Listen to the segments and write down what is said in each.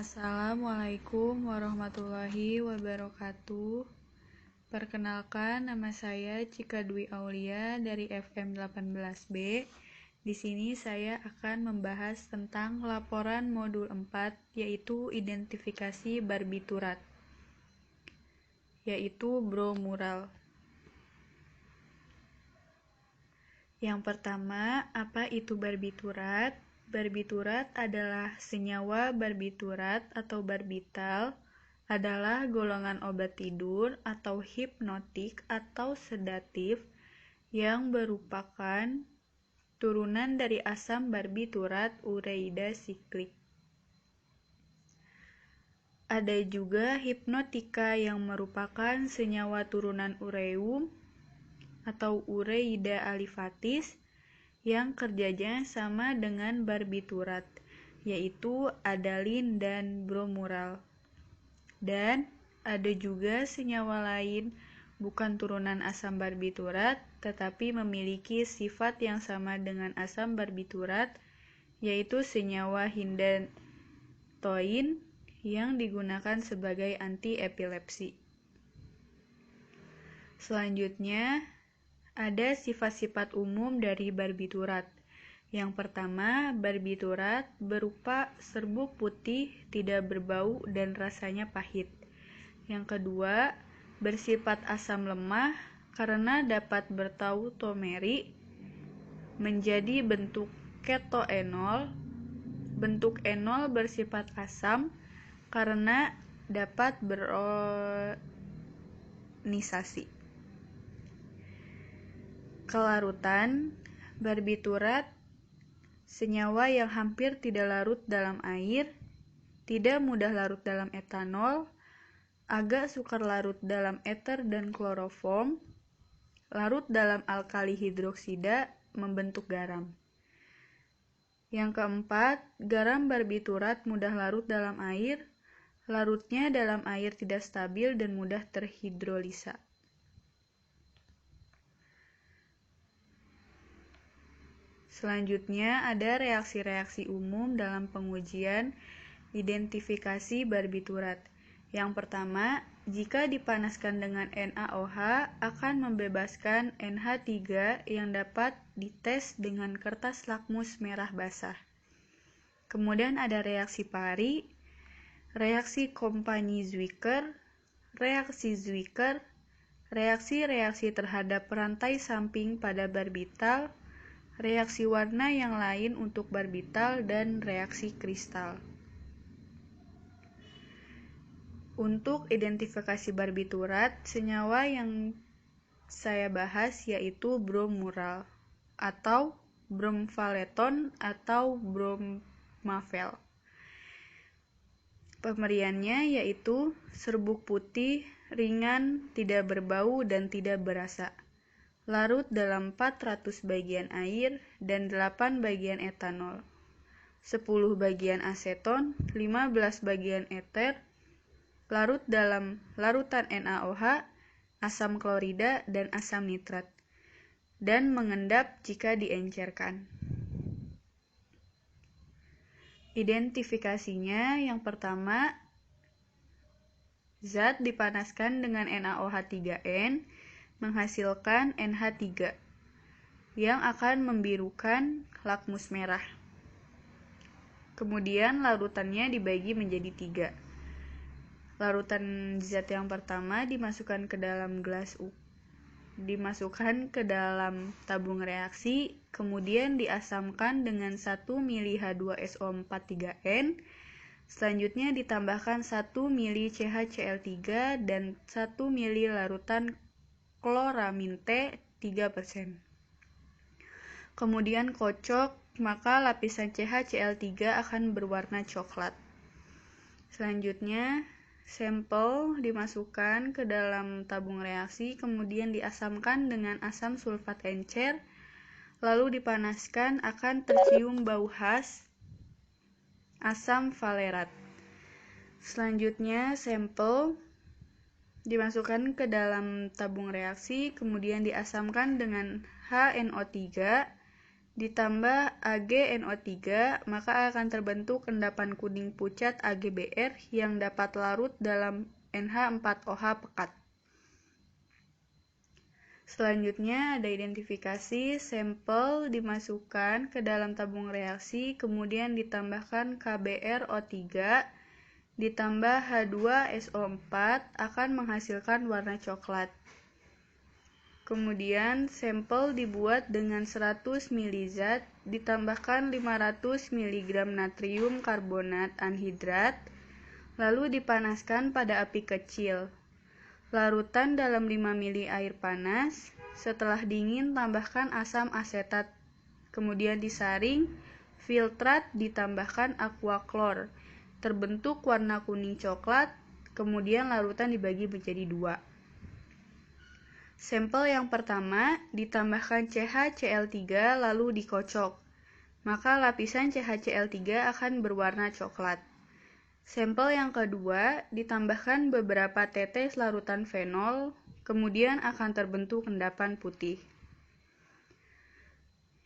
Assalamualaikum warahmatullahi wabarakatuh. Perkenalkan, nama saya Cika Dwi Aulia dari FM 18B. Di sini saya akan membahas tentang laporan modul 4, yaitu identifikasi barbiturat, yaitu bromural. Yang pertama, apa itu barbiturat? Barbiturat adalah senyawa barbiturat atau barbital adalah golongan obat tidur atau hipnotik atau sedatif yang merupakan turunan dari asam barbiturat ureida siklik. Ada juga hipnotika yang merupakan senyawa turunan ureum atau ureida alifatis yang kerjanya sama dengan barbiturat, yaitu adalin dan bromural. Dan ada juga senyawa lain bukan turunan asam barbiturat, tetapi memiliki sifat yang sama dengan asam barbiturat, yaitu senyawa hydantoin yang digunakan sebagai anti-epilepsi. Selanjutnya, ada sifat-sifat umum dari barbiturat. Yang pertama, barbiturat berupa serbuk putih, tidak berbau dan rasanya pahit. Yang kedua, bersifat asam lemah karena dapat bertautomeri menjadi bentuk ketoenol. Bentuk enol bersifat asam karena dapat beronisasi. Kelarutan, barbiturat senyawa yang hampir tidak larut dalam air, tidak mudah larut dalam etanol, agak sukar larut dalam eter dan kloroform, larut dalam alkali hidroksida, membentuk garam. Yang keempat, garam barbiturat mudah larut dalam air, larutnya dalam air tidak stabil dan mudah terhidrolisa. Selanjutnya ada reaksi-reaksi umum dalam pengujian identifikasi barbiturat. Yang pertama, jika dipanaskan dengan NaOH akan membebaskan NH3 yang dapat dites dengan kertas lakmus merah basah. Kemudian ada reaksi Pari, reaksi Compagnie-Zwicker, reaksi Zwicker, reaksi-reaksi terhadap rantai samping pada barbital, reaksi warna yang lain untuk barbital, dan reaksi kristal. Untuk identifikasi barbiturat, senyawa yang saya bahas yaitu bromural atau bromfaleton atau bromafel. Pemberiannya yaitu serbuk putih, ringan, tidak berbau dan tidak berasa. Larut dalam 400 bagian air dan 8 bagian etanol, 10 bagian aseton, 15 bagian eter, larut dalam larutan NaOH, asam klorida, dan asam nitrat, dan mengendap jika diencerkan. Identifikasinya yang pertama, zat dipanaskan dengan NaOH3N, menghasilkan NH3 yang akan membirukan lakmus merah. Kemudian larutannya dibagi menjadi 3. Larutan zat yang pertama dimasukkan ke dalam tabung reaksi, kemudian diasamkan dengan 1 mili H2SO4 3N. Selanjutnya ditambahkan 1 mili CHCl3 dan 1 mili larutan kloramin T 3%. Kemudian kocok, maka lapisan CHCl3 akan berwarna coklat. Selanjutnya, sampel dimasukkan ke dalam tabung reaksi, kemudian diasamkan dengan asam sulfat encer, lalu dipanaskan, akan tercium bau khas asam valerat. Selanjutnya, sampel dimasukkan ke dalam tabung reaksi, kemudian diasamkan dengan HNO3, ditambah AgNO3, maka akan terbentuk endapan kuning pucat AgBr yang dapat larut dalam NH4OH pekat. Selanjutnya ada identifikasi, sampel dimasukkan ke dalam tabung reaksi, kemudian ditambahkan KBrO3 ditambah H2SO4 akan menghasilkan warna coklat. Kemudian sampel dibuat dengan 100 ml zat ditambahkan 500 mg natrium karbonat anhidrat, lalu dipanaskan pada api kecil. Larutan dalam 5 ml air panas, setelah dingin tambahkan asam asetat, kemudian disaring, filtrat ditambahkan aqua klor, terbentuk warna kuning coklat, kemudian larutan dibagi menjadi 2. Sampel yang pertama ditambahkan CaCl3 lalu dikocok, maka lapisan CaCl3 akan berwarna coklat. Sampel yang kedua ditambahkan beberapa tetes larutan fenol, kemudian akan terbentuk endapan putih.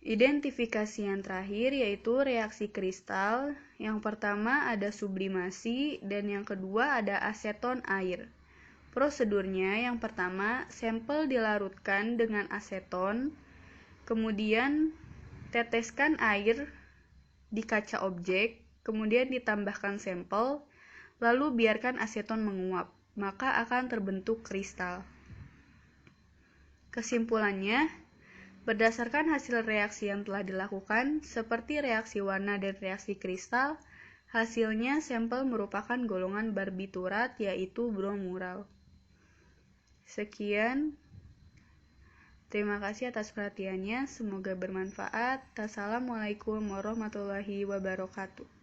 Identifikasi yang terakhir yaitu reaksi kristal. Yang pertama ada sublimasi dan yang kedua ada aseton air. Prosedurnya yang pertama, sampel dilarutkan dengan aseton, kemudian teteskan air di kaca objek, kemudian ditambahkan sampel, lalu biarkan aseton menguap, maka akan terbentuk kristal. Kesimpulannya, berdasarkan hasil reaksi yang telah dilakukan, seperti reaksi warna dan reaksi kristal, hasilnya sampel merupakan golongan barbiturat yaitu bromural. Sekian, terima kasih atas perhatiannya, semoga bermanfaat. Assalamualaikum warahmatullahi wabarakatuh.